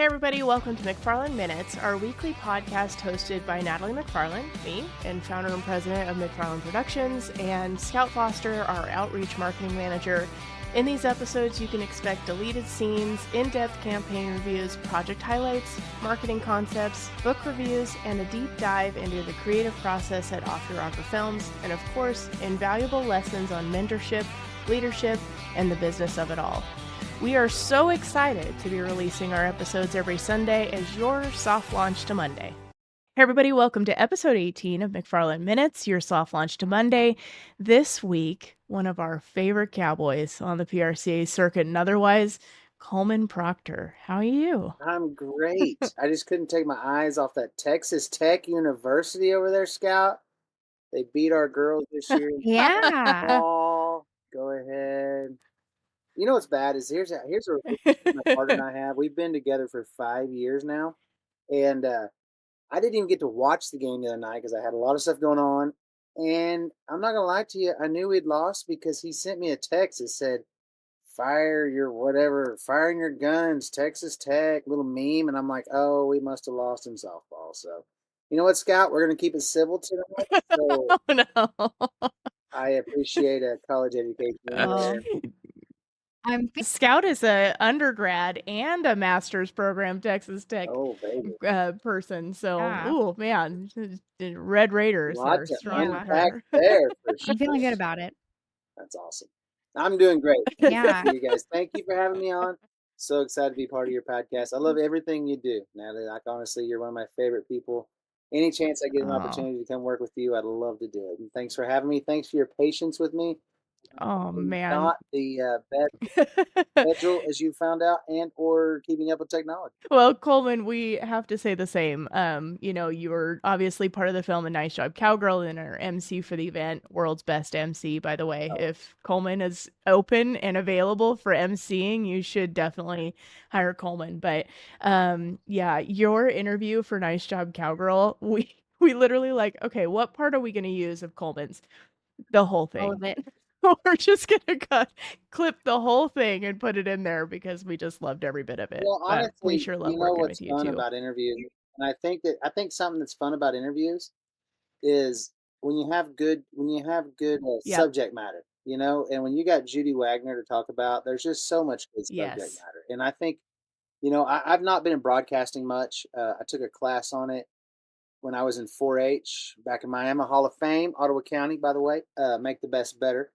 everybody, welcome to McFarland Minutes, our weekly podcast hosted by Natalie McFarland, me, and founder and president of McFarland Productions, and Scout Foster, our outreach marketing manager. In these episodes, you can expect deleted scenes, in-depth campaign reviews, project highlights, marketing concepts, book reviews, and a deep dive into the creative process at Off Your Rocker Films, and of course, invaluable lessons on mentorship, leadership, and the business of it all. We are so excited to be releasing our episodes every Sunday as your soft launch to Monday. Hey everybody, welcome to episode 18 of McFarland Minutes, your soft launch to Monday. This week, one of our favorite cowboys on the PRCA circuit and otherwise, Coleman Proctor. How are you? I'm great. I just couldn't take my eyes off that Texas Tech University over there, Scout. They beat our girls this year in Yeah. ball. Go ahead. You know what's bad is here's a relationship my partner and I have. We've been together for 5 years now, and I didn't even get to watch the game the other night because I had a lot of stuff going on. And I'm not gonna lie to you, I knew we'd lost because he sent me a text that said, "Fire your whatever, firing your guns, Texas Tech," little meme, and I'm like, "Oh, we must have lost in softball." So, you know what, Scout? We're gonna keep it civil tonight. So Oh no. I appreciate a college education in there. I'm Scout is a undergrad and a master's program Texas Tech Oh, baby, person. So, Yeah. ooh, man, Red Raiders lot are to strong with unpack her. there for I'm feeling sure. good about it. That's awesome. I'm doing great. Yeah. You guys, thank you for having me on. So excited to be part of your podcast. I love everything you do, Natalie. Like honestly, you're one of my favorite people. Any chance I get an Oh, opportunity to come work with you, I'd love to do it. And thanks for having me. Thanks for your patience with me. oh I'm man. not the best schedule, as you found out, and or keeping up with technology. Well, Coleman, we have to say the same. You were obviously part of the film A Nice Job Cowgirl and our MC for the event, world's best MC, by the way. If Coleman is open and available for MCing, you should definitely hire Coleman. But yeah, your interview for Nice Job Cowgirl, we literally like, okay, what part are we gonna use of Coleman's? The whole All thing. of it. We're just gonna clip the whole thing and put it in there because we just loved every bit of it. Well, But we honestly, sure you love know working what's with you fun too. about interviews, and I think something that's fun about interviews is when you have good Yep. subject matter, and when you got Judy Wagner to talk about, there's just so much good subject Yes. matter. And I think, I've not been in broadcasting much. I took a class on it when I was in 4-H back in Miami Hall of Fame, Ottawa County, by the way. Make the best better.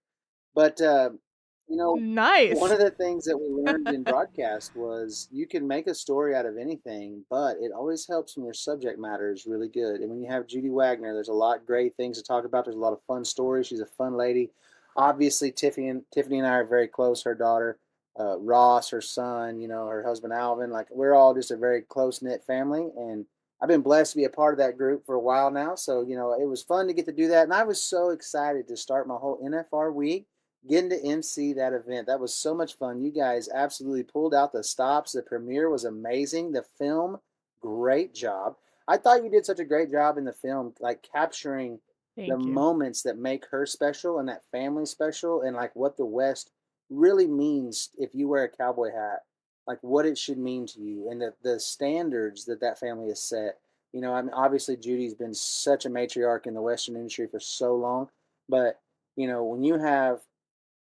But one Nice. of the things that we learned in broadcast was you can make a story out of anything, but it always helps when your subject matter is really good. And when you have Judy Wagner, there's a lot of great things to talk about. There's a lot of fun stories. She's a fun lady. Obviously, Tiffany and I are very close. Her daughter, Ross, her son, her husband Alvin. Like we're all just a very close knit family, and I've been blessed to be a part of that group for a while now. So it was fun to get to do that, and I was so excited to start my whole NFR week getting to MC that event. That was so much fun. You guys absolutely pulled out the stops. The premiere was amazing. The film, great job. I thought you did such a great job in the film, like capturing the Thank you. moments that make her special and that family special, and like what the West really means if you wear a cowboy hat, like what it should mean to you, and the standards that family has set. I mean, obviously Judy's been such a matriarch in the Western industry for so long, but when you have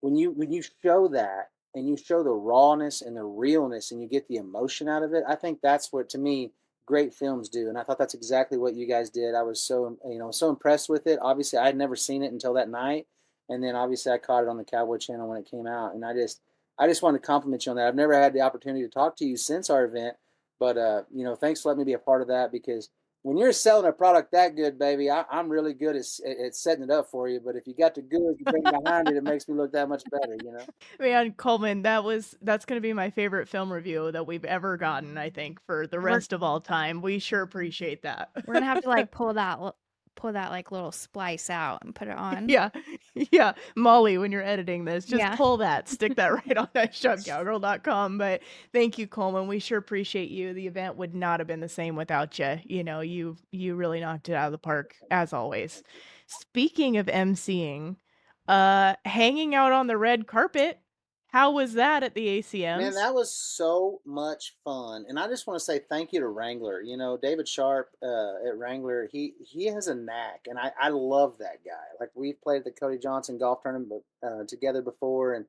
when you show that and you show the rawness and the realness and you get the emotion out of it, I think that's what to me great films do. And I thought that's exactly what you guys did. I was so impressed with it. Obviously, I had never seen it until that night, and then obviously I caught it on the Cowboy Channel when it came out, and I just want to compliment you on that. I've never had the opportunity to talk to you since our event, but thanks for letting me be a part of that because when you're selling a product that good, baby, I'm really good at setting it up for you. But if you got the goods you bring behind it, it makes me look that much better. Man, Coleman, that's gonna be my favorite film review that we've ever gotten, I think, for the We're rest of all time. We sure appreciate that. we're gonna have to like pull that like little splice out and put it on. Yeah. Yeah. Molly, when you're editing this, just Yeah. pull that, stick that right on nicejobcowgirl.com. But thank you, Coleman. We sure appreciate you. The event would not have been the same without you. You really knocked it out of the park as always. Speaking of MCing, hanging out on the red carpet, How was that at the Man, ACMs? that was so much fun, and I just want to say thank you to Wrangler. You know, David Sharp at Wrangler, he has a knack, and I love that guy. Like we've played at the Cody Johnson golf tournament together before, and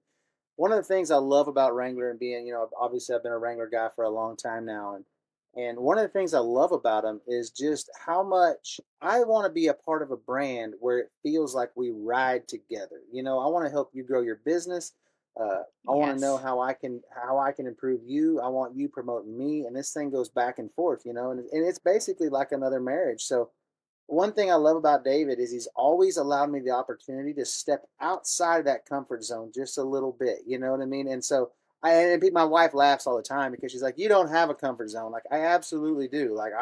one of the things I love about Wrangler and being, obviously I've been a Wrangler guy for a long time now, and one of the things I love about him is just how much I want to be a part of a brand where it feels like we ride together. You know, I want to help you grow your business. I want to know Yes. how I can improve you. I want you promoting me, and this thing goes back and forth. And it's basically like another marriage. So one thing I love about David is he's always allowed me the opportunity to step outside of that comfort zone just a little bit. You know what I mean? And so my wife laughs all the time because she's like, "You don't have a comfort zone." Like I absolutely do. Like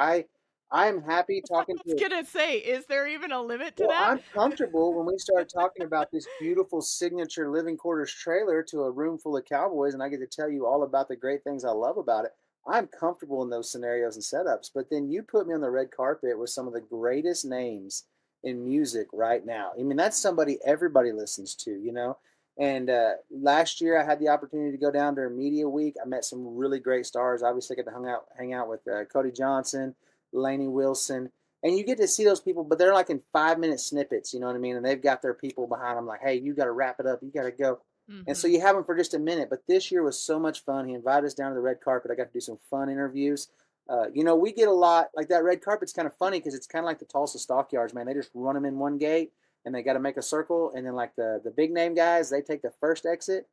I'm happy I talking was to. gonna say, is there even a limit to Well, that? I'm comfortable when we start talking about this beautiful signature living quarters trailer to a room full of cowboys, and I get to tell you all about the great things I love about it. I'm comfortable in those scenarios and setups. But then you put me on the red carpet with some of the greatest names in music right now. I mean, that's somebody everybody listens to, you know? And last year, I had the opportunity to go down during Media Week. I met some really great stars. Obviously, I got to hang out with Cody Johnson, Lainey Wilson, and you get to see those people, but they're like in 5 minute snippets, you know what I mean? And they've got their people behind them, like, hey, you got to wrap it up, you got to go. And so Mhm. you have them for just a minute. But this year was so much fun. He invited us down to the red carpet. I got to do some fun interviews. We get a lot like that red carpet's kind of funny because it's kind of like the Tulsa stockyards, man. They just run them in one gate and they got to make a circle. And then like the big name guys, they take the first exit,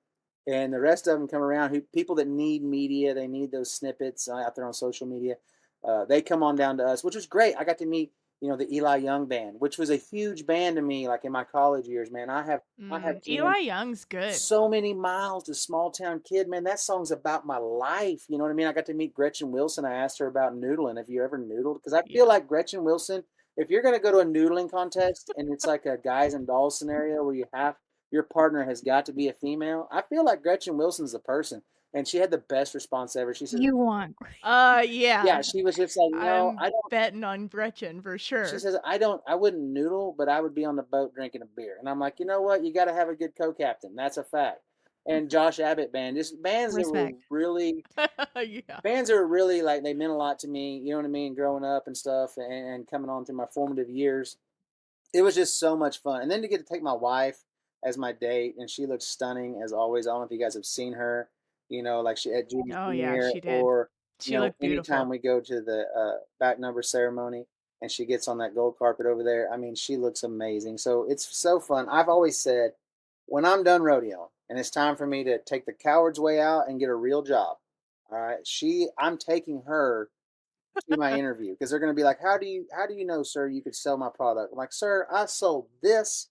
and the rest of them come around. Who people that need media, they need those snippets out there on social media. They come on down to us, which was great. I got to meet the Eli Young band, which was a huge band to me, like in my college years. Man, I have driven Eli Young's good. so many miles to small town kid. Man, that song's about my life. You know what I mean? I got to meet Gretchen Wilson. I asked her about noodling. Have you ever noodled? Because I feel Yeah. like Gretchen Wilson, if you're going to go to a noodling contest and it's like a guys and dolls scenario where your partner has got to be a female, I feel like Gretchen Wilson's the person. And she had the best response ever. She said, You want yeah, Yeah. she was just like, no, I'm I don't. betting on Gretchen for She sure. says, I wouldn't noodle, but I would be on the boat drinking a beer. And I'm like, you know what? You got to have a good co-captain. That's a fact. And Josh Abbott band, just respect. Yeah. bands that were really like, they meant a lot to me. You know what I mean? Growing up and stuff and coming on through my formative years. It was just so much fun. And then to get to take my wife as my date, and she looks stunning as always. I don't know if you guys have seen her, like she at Judy's Oh, yeah, premiere, she did. or She looked anytime beautiful. we go to the back number ceremony and she gets on that gold carpet over there. I mean, she looks amazing. So it's so fun. I've always said when I'm done rodeo and it's time for me to take the coward's way out and get a real job. All right. I'm taking her to my interview because they're going to be like, how do you know, sir, you could sell my product? I'm like, sir, I sold this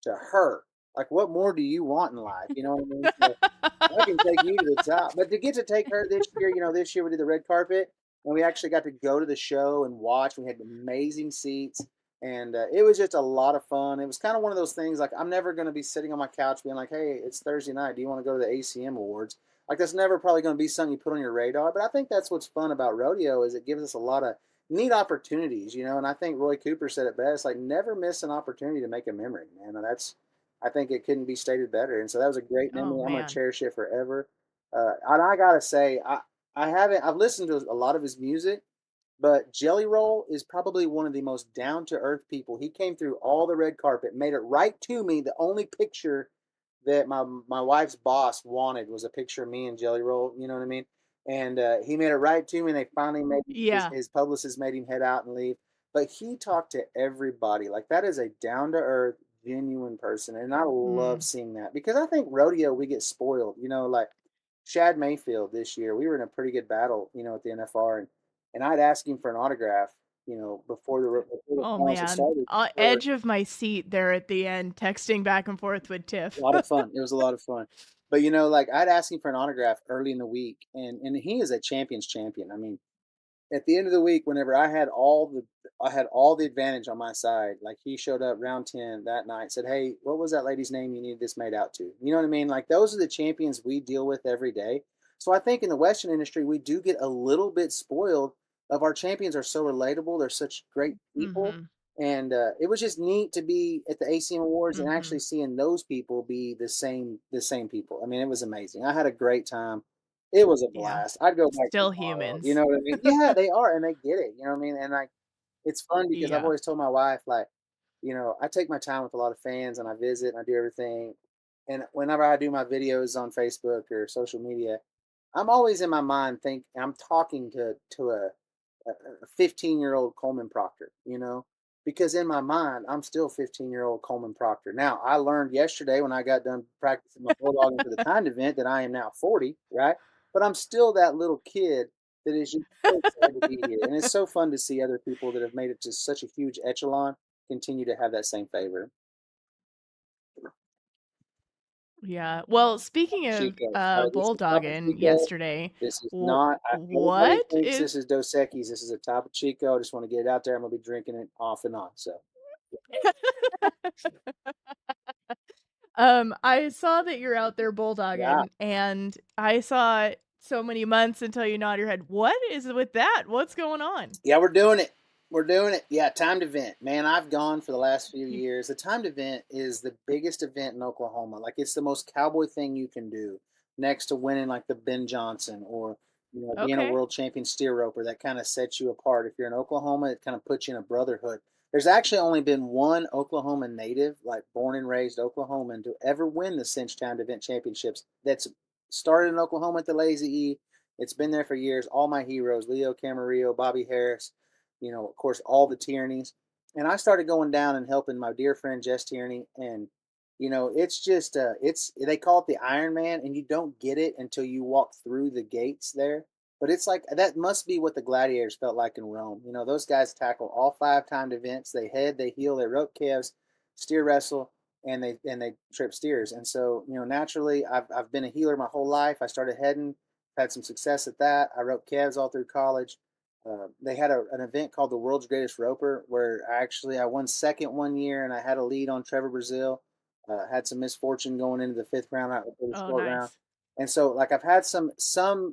to her. Like, what more do you want in life? You know what I mean? So I can take you to the top. But to get to take her this year, this year we did the red carpet and we actually got to go to the show and watch. We had amazing seats, and it was just a lot of fun. It was kind of one of those things like I'm never going to be sitting on my couch being like, hey, it's Thursday night. Do you want to go to the ACM Awards? Like that's never probably going to be something you put on your radar. But I think that's what's fun about rodeo is it gives us a lot of neat opportunities, And I think Roy Cooper said it best, like never miss an opportunity to make a memory, man. And I think it couldn't be stated better. And so that was a great Oh, memory. I'm going to man. cherish it forever. And I gotta say, I've listened to a lot of his music, but Jelly Roll is probably one of the most down to earth people. He came through all the red carpet, made it right to me. The only picture that my wife's boss wanted was a picture of me and Jelly Roll. You know what I mean? And he made it right to me. And they finally made Yeah. his publicist made him head out and leave. But he talked to everybody. Like that is a down to earth, genuine person, and I love Mm. seeing that because I think rodeo we get spoiled. Like Shad Mayfield this year, we were in a pretty good battle, at the NFR, and I'd ask him for an autograph, before the Oh, finals had man. started. Edge of my seat there at the end, texting back and forth with A Tiff. lot of fun. It was a lot of fun. But like I'd ask him for an autograph early in the week, and he is a champion's champion. I mean, at the end of the week, whenever I had all the advantage on my side, like he showed up round 10 that night, said, "Hey, what was that lady's name you needed this made out to?" You know what I mean? Like those are the champions we deal with every day. So I think in the Western industry, we do get a little bit spoiled of our champions are so relatable. They're such great people. Mhm. And it was just neat to be at the ACM Awards and Mm-hmm. actually seeing those people be the same people. I mean, it was amazing. I had a great time. It was a Yeah. blast. I'd go back Still tomorrow. You humans. know what I mean? Yeah, they are, and they get it. You know what I mean? And like, it's fun because I've Yeah. always told my wife, like, I take my time with a lot of fans and I visit and I do everything. And whenever I do my videos on Facebook or social media, I'm always in my mind think I'm talking to a 15-year-old Coleman Proctor, because in my mind I'm still 15-year-old Coleman Proctor. Now I learned yesterday when I got done practicing my bulldogging for the timed event that I am now 40, right? But I'm still that little kid that is just so excited to be here, and it's so fun to see other people that have made it to such a huge echelon continue to have that same favor. Yeah. Well, speaking of Chico, sorry, this is Topo bulldogging Chico. yesterday, This is wh- not. Everybody what thinks is this is Dos Equis. This is a Topo Chico. I just want to get it out there. I'm gonna be drinking it off and on. So I saw that you're out there yeah, bulldogging, and I saw so many months until you nod your head. What is with that? What's going on? yeah, we're doing it. We're doing it. Yeah, timed event. Man, I've gone for the last few Y- years. The timed event is the biggest event in Oklahoma. Like it's the most cowboy thing you can do, next to winning like the Ben Johnson or being a Okay. world champion steer roper. That kind of sets you apart. If you're in Oklahoma, it kind of puts you in a brotherhood. There's actually only been one Oklahoma native, like born and raised Oklahoman, to ever win the Cinch Timed Event Championships. That's started in Oklahoma at the Lazy E. It's been there for years. All my heroes, Leo Camarillo, Bobby Harris, of course, all the Tierneys. And I started going down and helping my dear friend Jess Tierney. And, it's just, they call it the Iron Man, and you don't get it until you walk through the gates there. But it's like, that must be what the gladiators felt like in Rome. Those guys tackle all 5 timed events. They head, they heel, they rope calves, steer wrestle, and they trip steers. And so, naturally, I've been a healer my whole life. I started heading, had some success at that. I roped calves all through college. They had an event called the World's Greatest Roper, where I won second one year, and I had a lead on Trevor Brazil. Had some misfortune going into the fifth round out the Oh, short round, nice. and so like I've had some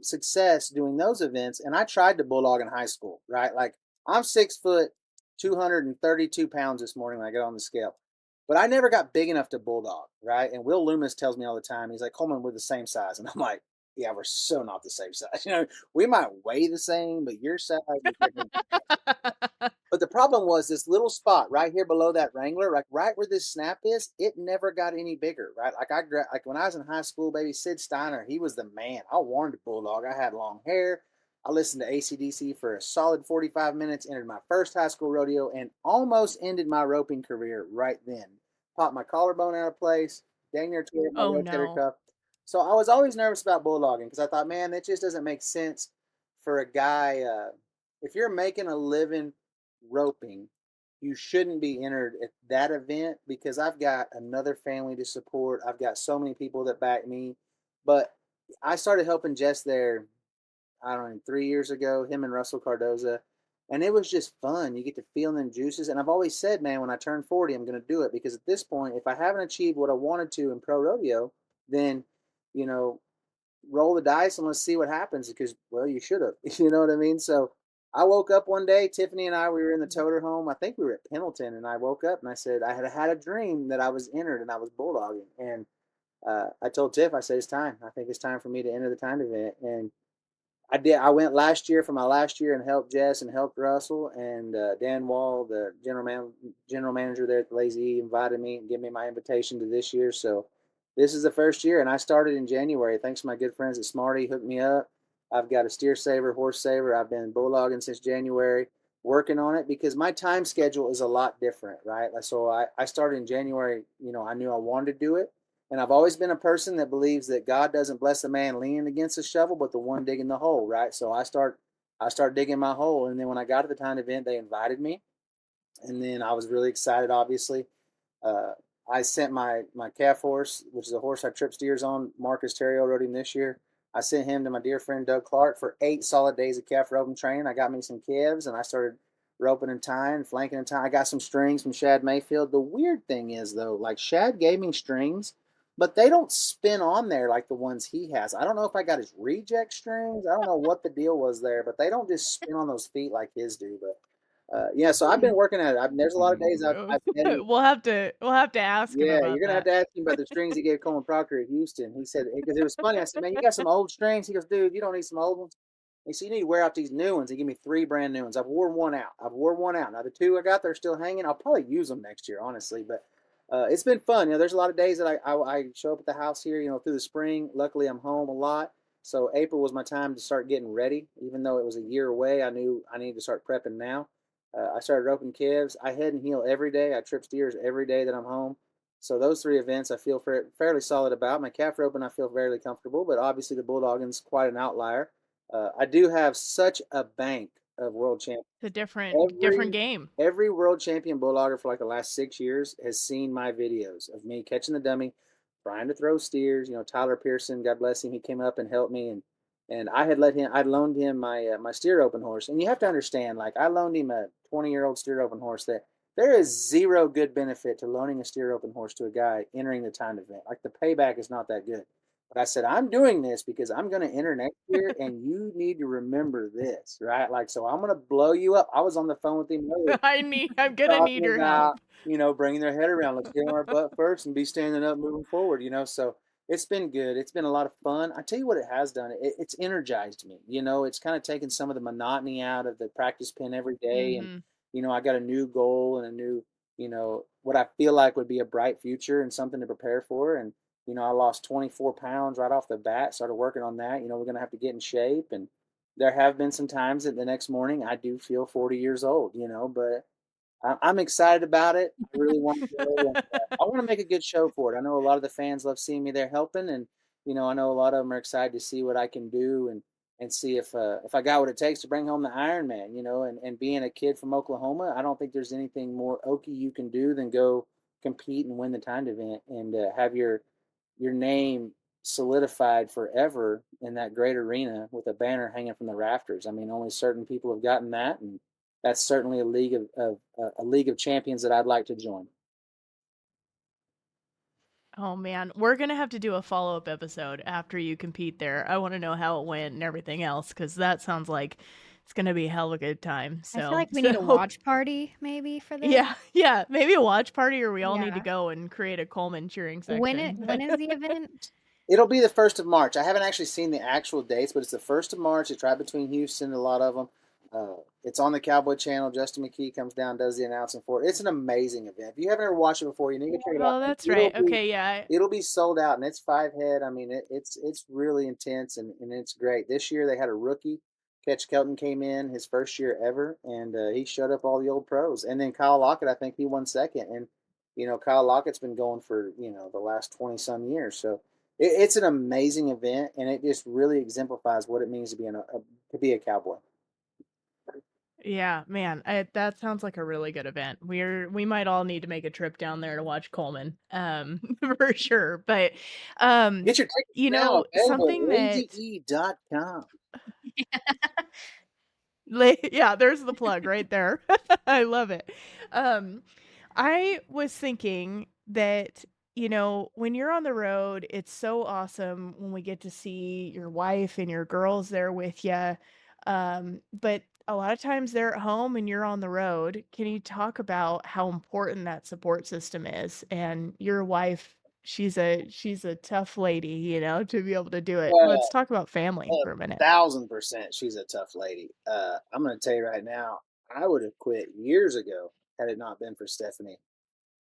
success doing those events. And I tried to bulldog in high school, right? Like I'm 6 foot, 232 pounds this morning when I got on the scale, but I never got big enough to bulldog, right? And Will Loomis tells me all the time, he's like, Coleman, we're the same size, and I'm like, yeah, we're so not the same size. We might weigh the same, but your size is different. But the problem was this little spot right here below that Wrangler, like right where this snap is, it never got any bigger, right? Like when I was in high school, baby, Sid Steiner, he was the man. I wanted to bulldog. I had long hair. I listened to ACDC for a solid 45 minutes, entered my first high school rodeo, and almost ended my roping career right then. Popped my collarbone out of place, dang near tore my Oh rotator no. cuff. So I was always nervous about bulldogging because I thought, man, that just doesn't make sense for a guy. If you're making a living roping, you shouldn't be entered at that event because I've got another family to support. I've got so many people that back me. But I started helping Jess there, I don't know, 3 years ago, him and Russell Cardoza. And it was just fun. You get to feel them juices. And I've always said, man, when I turn 40, I'm going to do it because at this point, if I haven't achieved what I wanted to in pro rodeo, then, you know, roll the dice and let's see what happens because, well, you should have. You know what I mean? So I woke up one day, Tiffany and I, we were in the Toter home. I think we were at Pendleton, and I woke up and I said, I had a dream that I was entered and I was bulldogging. And I told Tiff, I said, it's time. I think it's time for me to enter the time event. And I did. I went last year for my last year and helped Jess and helped Russell. And Dan Wall, the general manager there at the Lazy E, invited me and gave me my invitation to this year. So this is the first year, and I started in January. Thanks to my good friends at Smarty, hooked me up. I've got a steer saver, horse saver. I've been bulldogging since January, working on it because my time schedule is a lot different, right? So I started in January. I knew I wanted to do it, and I've always been a person that believes that God doesn't bless a man leaning against a shovel, but the one digging the hole, right? So I start digging my hole. And then when I got to the time event, they invited me. And then I was really excited, obviously. Uh, I sent my calf horse, which is a horse I trip steers on. Marcus Terrio rode him this year. I sent him to my dear friend Doug Clark for 8 solid days of calf roping training. I got me some calves and I started roping and tying, flanking and tying. I got some strings from Shad Mayfield. The weird thing is though, like Shad gave me strings, but they don't spin on there like the ones he has. I don't know if I got his reject strings. I don't know what the deal was there, but they don't just spin on those feet like his do. But Yeah, so I've been working at it. There's a lot of days I've been. We'll have to ask him Yeah, you're about gonna have that. to ask him about the strings he gave Coleman Proctor at Houston. He said because it was funny. I said, "Man, you got some old strings?" He goes, "Dude, you don't need some old ones." He said, "You need to wear out these new ones." He gave me 3 brand new ones. I've wore one out. Now the 2 I got, they're still hanging. I'll probably use them next year, honestly. But it's been fun. There's a lot of days that I show up at the house here. Through the spring. Luckily, I'm home a lot. So April was my time to start getting ready. Even though it was a year away, I knew I needed to start prepping now. I started roping calves. I head and heel every day. I trip steers every day that I'm home. So those 3 events I feel fairly solid about. My calf roping I feel fairly comfortable, but obviously the bulldogging's quite an outlier. I do have such a bank of world champions. It's a different Every game. every world champion bulldogger for like the last 6 years has seen my videos of me catching the dummy, trying to throw steers. Tyler Pearson, God bless him, he came up and helped me, and I'd loaned him my steer open horse. And you have to understand, like I loaned him a 20-year-old steer open horse that there is zero good benefit to loaning a steer open horse to a guy entering the timed event. Like the payback is not that good. But I said, I'm doing this because I'm going to enter next year and you need to remember this, right? Like, so I'm going to blow you up. I was on the phone with him earlier I'm gonna need talking your about, help. bringing their head around. Let's get on our butt first and be standing up, moving forward, So it's been good. It's been a lot of fun. I tell you what it has done. It's energized me. It's kind of taken some of the monotony out of the practice pen every day. And, Hmm. I got a new goal and a new, what I feel like would be a bright future and something to prepare for. And, I lost 24 pounds right off the bat, started working on that. We're going to have to get in shape. And there have been some times that the next morning I do feel 40 years old, but I'm excited about it. I really want to go. And, I want to make a good show for it. I know a lot of the fans love seeing me there helping, and I know a lot of them are excited to see what I can do and see if I got what it takes to bring home the Ironman. And being a kid from Oklahoma, I don't think there's anything more oaky you can do than go compete and win the timed event and have your name solidified forever in that great arena with a banner hanging from the rafters. I mean, only certain people have gotten that, and that's certainly a league of champions that I'd like to join. Oh man, we're gonna have to do a follow-up episode after you compete there. I want to know how it went and everything else because that sounds like it's gonna be a hell of a good time. I feel So, like we need a watch party maybe for this. yeah, maybe a watch party, or we all need to Yeah. go and create a Coleman cheering When section. is the event? It'll be the 1st of March. I haven't actually seen the actual dates, but it's the 1st of March. It's right between Houston and a lot of them. It's on the Cowboy channel. Justin McKee comes down, does the announcing for it. It's an amazing event. If you haven't ever watched it before, you need to check it out. Oh, that's right. Okay, yeah. It'll be sold out, and it's 5 head. I mean, it's really intense, and it's great. This year they had a rookie. Catch Kelton came in his first year ever, and he shut up all the old pros. And then Kyle Lockett, I think he won second. And Kyle Lockett's been going for the last 20 some years. So it's an amazing event, and it just really exemplifies what it means to be a cowboy. Yeah, man, that sounds like a really good event. We might all need to make a trip down there to watch Coleman, for sure. But, Get your tickets now available something at that lazyE.com. yeah, there's the plug right there. I love it. Um, I was thinking that, when you're on the road, it's so awesome when we get to see your wife and your girls there with you. But a lot of times they're at home and you're on the road. Can you talk about how important that support system is? And your wife, she's a tough lady, to be able to do it. Let's Well, talk about family for a minute. 1,000% she's a tough lady. I'm going to tell you right now, I would have quit years ago had it not been for Stephanie.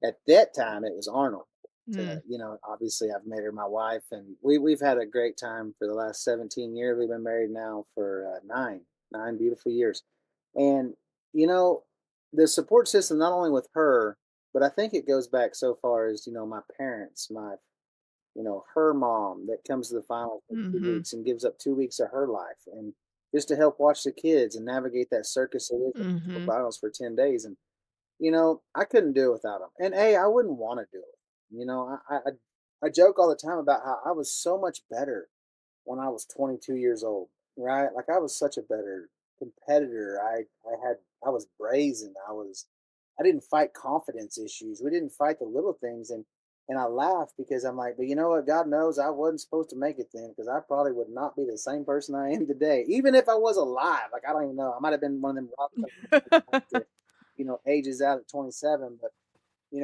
At that time, it was Arnold. Mm, Obviously, I've made her my wife, and we've had a great time for the last 17 years. We've been married now for nine beautiful years, and you know, the support system not only with her, but I think it goes back so far as my parents, her mom that comes to the finals for two mhm, weeks and gives up 2 weeks of her life, and just to help watch the kids and navigate that circus that is the mhm. finals for 10 days. And I couldn't do it without them. And I wouldn't want to do it. I joke all the time about how I was so much better when I was 22 years old, right? Like I was such a better competitor. I was brazen. I didn't fight confidence issues. We didn't fight the little things. And I laugh because I'm like, but you know what? God knows I wasn't supposed to make it then because I probably would not be the same person I am today, even if I was alive. Like I don't even know. I might have been one of them rock stars ages out at 27. But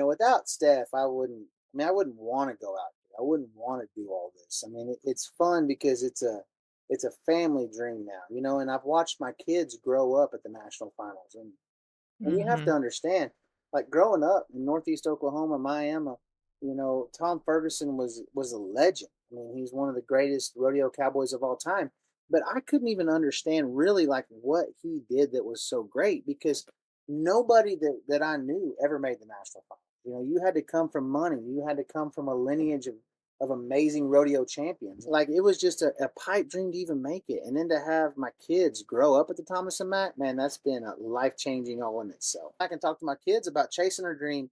without Steph, I wouldn't. I mean, I wouldn't want to go out there. I wouldn't want to do all this. I mean, it's fun because it's a family dream now, And I've watched my kids grow up at the national finals, and you have to Mhm. understand, like growing up in Northeast Oklahoma, Miami, Tom Ferguson was a legend. I mean, he's one of the greatest rodeo cowboys of all time. But I couldn't even understand really like what he did that was so great because nobody that I knew ever made the national final. You had to come from money. You had to come from a lineage of amazing rodeo champions. Like it was just a pipe dream to even make it. And then to have my kids grow up at the Thomas and Mack, man, that's been a life changing all in itself. I can talk to my kids about chasing their dream,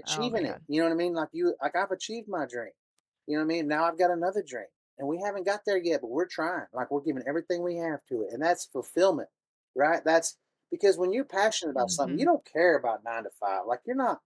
Oh achieving it. man. You know what I mean? Like I've achieved my dream. You know what I mean? Now I've got another dream. And we haven't got there yet, but we're trying. Like we're giving everything we have to it. And that's fulfillment, right? That's because when you're passionate about something, you Mhm. don't care about 9 to 5. Like you're not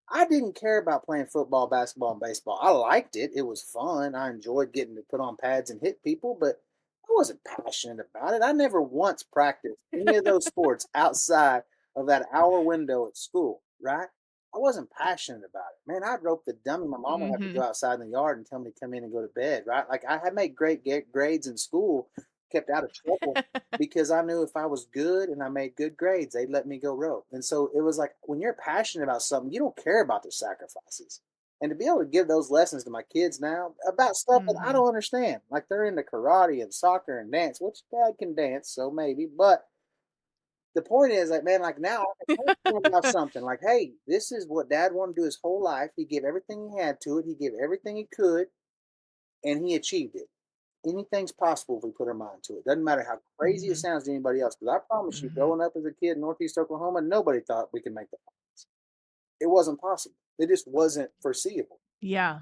I didn't care about playing football, basketball, and baseball. I liked it. It was fun. I enjoyed getting to put on pads and hit people, but I wasn't passionate about it. I never once practiced any of those sports outside of that hour window at school, right? I wasn't passionate about it. Man, I'd rope the dummy. My mom would have to go Mhm. outside in the yard and tell me to come in and go to bed, right? Like I had made great grades in school, kept out of trouble because I knew if I was good and I made good grades, they'd let me go rope. And so it was like when you're passionate about something, you don't care about the sacrifices. And to be able to give those lessons to my kids now about stuff that I Mhm. don't understand, like they're into karate and soccer and dance, which dad can dance, so maybe. But the point is, like, man, like now I can talk to him about something like, hey, this is what dad wanted to do his whole life. He gave everything he had to it, he gave everything he could, and he achieved it. Anything's possible if we put our mind to it. Doesn't matter how crazy it Mhm. sounds to anybody else. Because I promise you, Mhm. growing up as a kid in Northeast Oklahoma, nobody thought we could make the finals. It wasn't possible. It just wasn't foreseeable. Yeah.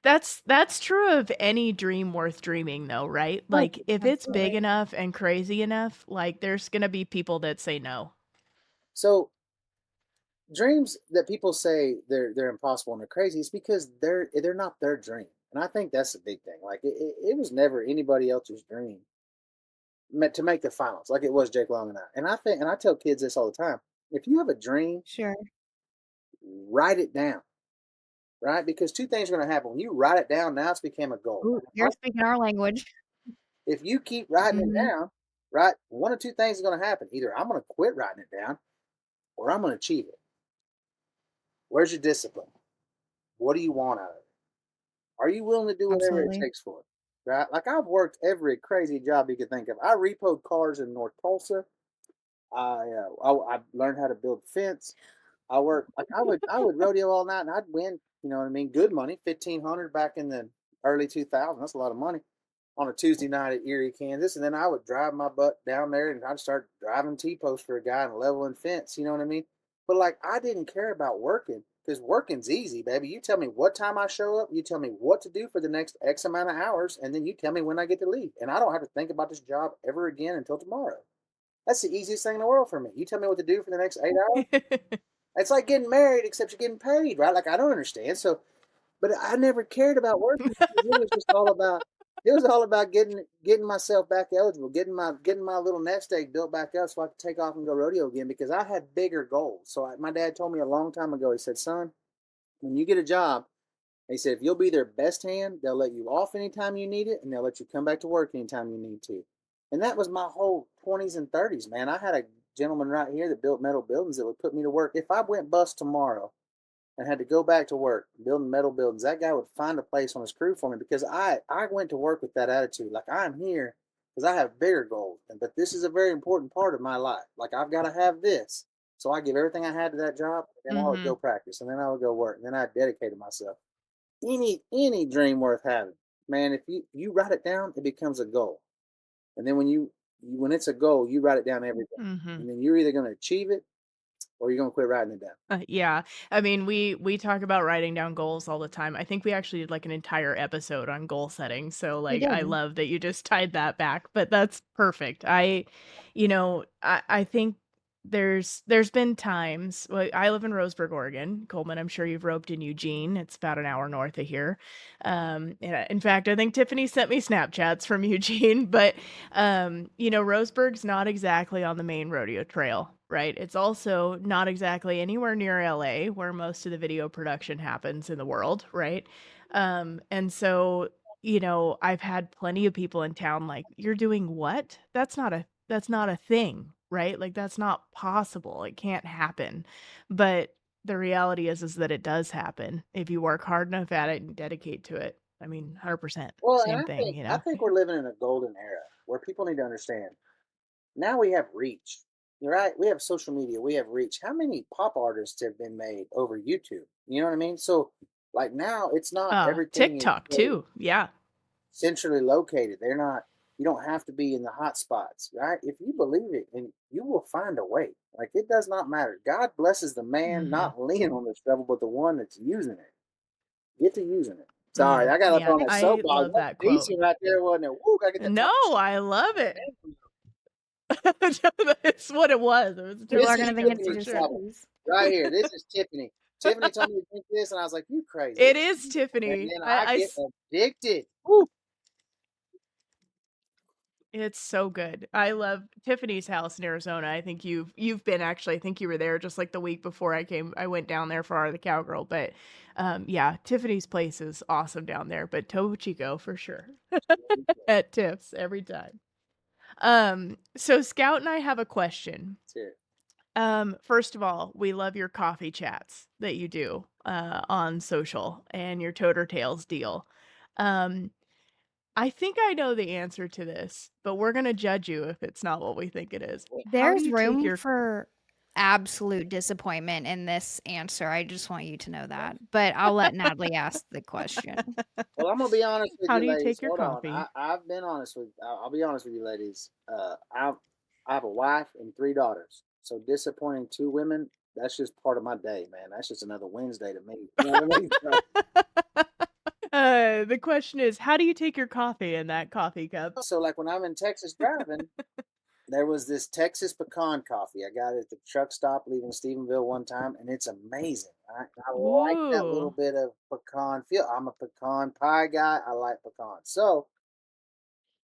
That's true of any dream worth dreaming though, right? Like if it's big Absolutely. enough and crazy enough, like there's gonna be people that say no. So dreams that people say they're impossible and they're crazy is because they're not their dream. And I think that's the big thing. Like it was never anybody else's dream meant to make the finals, like it was Jake Long and I. And I think, and I tell kids this all the time: if you have a dream, Sure. write it down, right? Because two things are going to happen. When you write it down, now it's became a goal. Ooh, you're speaking our language. If you keep writing it Mhm. down, right, one of two things is going to happen. Either I'm going to quit writing it down or I'm going to achieve it. Where's your discipline? What do you want out of it? Are you willing to do whatever it Absolutely. takes for it? Right? Like I've worked every crazy job you could think of. I repoed cars in North Tulsa. I learned how to build fence. I worked like I would rodeo all night and I'd win. You know what I mean? Good money, 1,500 back in the early 2000s. That's a lot of money on a Tuesday night at Erie, Kansas. And then I would drive my butt down there and I'd start driving T-post for a guy and leveling fence. You know what I mean? But like I didn't care about working because working's easy, baby. You tell me what time I show up, you tell me what to do for the next X amount of hours, and then you tell me when I get to leave. And I don't have to think about this job ever again until tomorrow. That's the easiest thing in the world for me. You tell me what to do for the next 8 hours. It's like getting married, except you're getting paid, right? Like I don't understand. So, but I never cared about working because it was all about getting myself back eligible, getting my little nest egg built back up so I could take off and go rodeo again because I had bigger goals. So my dad told me a long time ago. He said, "Son, when you get a job, he said if you'll be their best hand, they'll let you off anytime you need it, and they'll let you come back to work anytime you need to." And that was my whole 20s and 30s, man. I had a gentleman right here that built metal buildings that would put me to work. If I went bust tomorrow and had to go back to work building metal buildings, that guy would find a place on his crew for me because I went to work with that attitude. Like I'm here because I have bigger goals, but this is a very important part of my life. Like I've got to have this. So I give everything I had to that job, and then I would go Mhm. practice, and then I would go work, and then I dedicated myself. Any dream worth having, man. If you write it down, it becomes a goal, and then when it's a goal, you write it down every day, Mhm. and then you're either going to achieve it or you're going to quit writing it down. Yeah. I mean, we talk about writing down goals all the time. I think we actually did like an entire episode on goal setting. So We like I did. love that you just tied that back, but that's perfect. I think there's been times well, I live in Roseburg, Oregon. Coleman, I'm sure you've roped in Eugene. It's about an hour north of here. In fact, I think Tiffany sent me Snapchats from Eugene, but Roseburg's not exactly on the main rodeo trail. right? It's also not exactly anywhere near LA, where most of the video production happens in the world, right? And so, I've had plenty of people in town like, "You're doing what? That's not a thing, right? Like, that's not possible. It can't happen." But the reality is that it does happen if you work hard enough at it and dedicate to it. I mean, 100%, Well, and same thing, I think we're living in a golden era where people need to understand. Now we have reach. You're right. We have social media. We have reach. How many pop artists have been made over YouTube? You know what I mean? So, like now, it's not everything is TikTok so too. Yeah. centrally located. They're not. You don't have to be in the hot spots, right? If you believe it, and you will find a way. Like it does not matter. God blesses the man Mhm. not leaning on the shovel, but the one that's using it. Get to using it. Sorry, I got up Yeah, on that I soapbox. love That's that quote. decent right there, wasn't it? Woo! Gotta get that No, talking shit. I love it. It's what it was. It was a People total This are is gonna cheat think code it's for Tiffany's just sure. problem booze. right here. This is Tiffany. Tiffany told me to drink this, and I was like, "You crazy?" It is And Tiffany. then I get I addicted. Woo! It's so good. I love Tiffany's house in Arizona. I think you've been actually. I think you were there just like the week before I came. I went down there for Art of the Cowgirl, but yeah, Tiffany's place is awesome down there. But Topo Chico for sure at Tiff's every time. So Scout and I have a question. That's it. First of all, we love your coffee chats that you do on social and your Toter Tales deal. Um, I think I know the answer to this, but we're gonna judge you if it's not what we think it is. How do There's you take room your for absolute disappointment in this answer. I just want you to know that. But I'll let Natalie ask the question. Well, I'm gonna be honest with How you, do you ladies. take your Hold on. coffee? I've been honest with. I'll be honest with you, ladies. I have a wife and 3 daughters. So disappointing 2 women. That's just part of my day, man. That's just another Wednesday to me. You know what I mean? The question is, how do you take your coffee in that coffee cup? So, like when I'm in Texas driving, there was this Texas pecan coffee. I got it at the truck stop leaving Stephenville one time, and it's amazing. I like that little Ooh. bit of pecan feel. I'm a pecan pie guy. I like pecans. So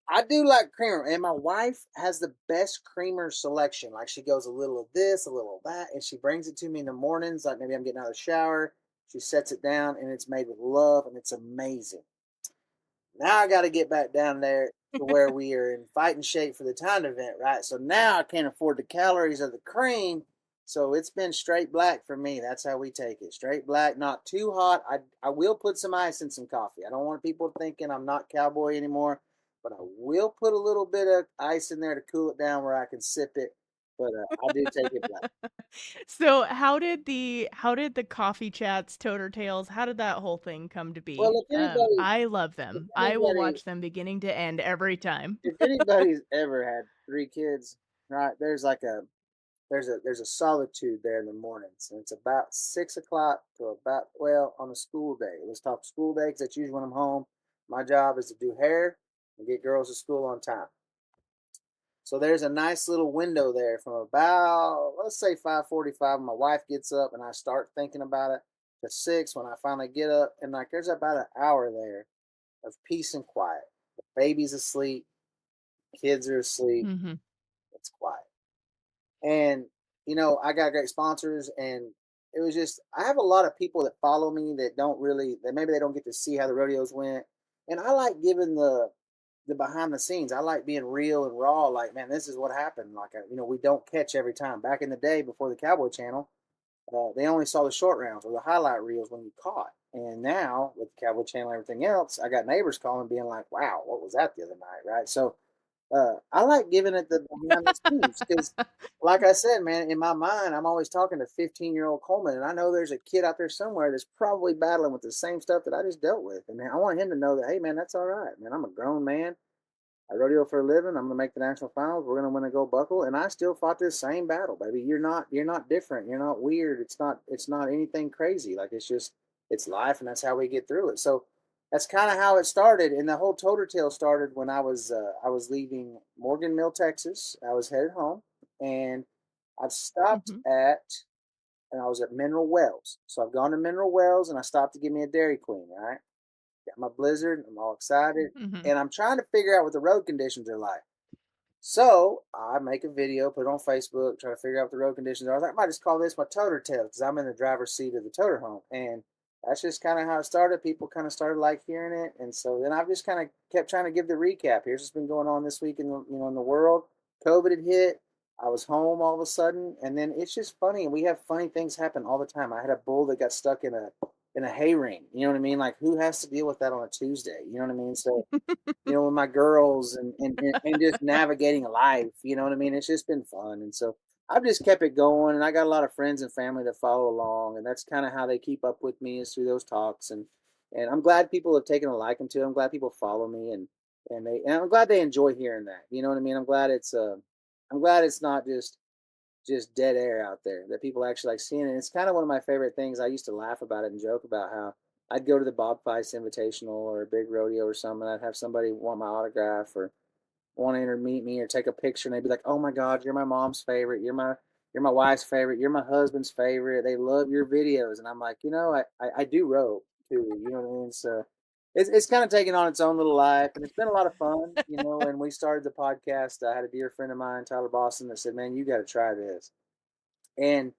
I do like creamer, and my wife has the best creamer selection. Like she goes a little of this, a little of that, and she brings it to me in the mornings. Like maybe I'm getting out of the shower. She sets it down, and it's made with love, and it's amazing. Now I got to get back down there to where we are in fighting shape for the time event, right? So now I can't afford the calories of the cream. So it's been straight black for me. That's how we take it. Straight black, not too hot. I will put some ice in some coffee. I don't want people thinking I'm not Cowboy anymore, but I will put a little bit of ice in there to cool it down where I can sip it. But I do take it black. So how did the coffee chats, Toter Tales, how did that whole thing come to Well, be? I love if them. I will anybody watch them beginning to end every time. if anybody's ever had 3 kids, right? There's a solitude there in the mornings, and it's about 6 o'clock to about on a school day. Let's talk school day because that's usually when I'm home. My job is to do hair and get girls to school on time. So there's a nice little window there from about let's say 5:45. My wife gets up and I start thinking about it to 6 when I finally get up, and like there's about an hour there of peace and quiet. The baby's asleep, kids are asleep. Mhm. It's quiet. And I got great sponsors, and it was just I have a lot of people that follow me that don't really that maybe they don't get to see how the rodeos went, and I like giving the behind the scenes. I like being real and raw. Like, man, this is what happened. Like, we don't catch every time. Back in the day before the Cowboy Channel, they only saw the short rounds or the highlight reels when you caught. And now with the Cowboy Channel and everything else, I got neighbors calling, being like, "Wow, what was that the other night?" Right? So I like giving it the behind the scenes because, like I said, man, in my mind, I'm always talking to 15-year-old Coleman, and I know there's a kid out there somewhere that's probably battling with the same stuff that I just dealt with, and I want him to know that, hey, man, that's all right, man. I'm a grown man. I rodeo for a living. I'm gonna make the national finals. We're gonna win a gold buckle, and I still fought this same battle, baby. You're not different. You're not weird. It's not anything crazy. Like it's life, and that's how we get through it. So that's kind of how it started, and the whole Toter tale started when I was leaving Morgan Mill, Texas. I was headed home, and I've stopped Mhm. and I was at Mineral Wells. So I've gone to Mineral Wells, and I stopped to get me a Dairy Queen. Right, got my Blizzard. I'm all excited, Mhm. and I'm trying to figure out what the road conditions are like. So I make a video, put it on Facebook, try to figure out what the road conditions are. I was like, I might just call this my Toter tale because I'm in the driver's seat of the Toter home. And that's just kind of how it started. People kind of started like hearing it. And so then I've just kind of kept trying to give the recap. Here's what's been going on this week in the, in the world. COVID had hit. I was home all of a sudden. And then it's just funny. And we have funny things happen all the time. I had a bull that got stuck in a hay ring. You know what I mean? Like who has to deal with that on a Tuesday? You know what I mean? So with my girls and just navigating life, you know what I mean? It's just been fun. And so I've just kept it going and I got a lot of friends and family that follow along and that's kind of how they keep up with me is through those talks and I'm glad people have taken a liking to it. I'm glad people follow me and I'm glad they enjoy hearing that. You know what I mean? I'm glad it's not just dead air out there that people actually like seeing it. It's kind of one of my favorite things. I used to laugh about it and joke about how I'd go to the Bob Fice Invitational or a big rodeo or something. I'd have somebody want my autograph or want to meet me or take a picture, and they'd be like, "Oh my God, you're my mom's favorite. You're my wife's favorite. You're my husband's favorite. They love your videos." And I'm like, I do rope too. You know what I mean? So it's kind of taken on its own little life, and it's been a lot of fun. And we started the podcast. I had a dear friend of mine, Tyler Boston, that said, "Man, you got to try this." And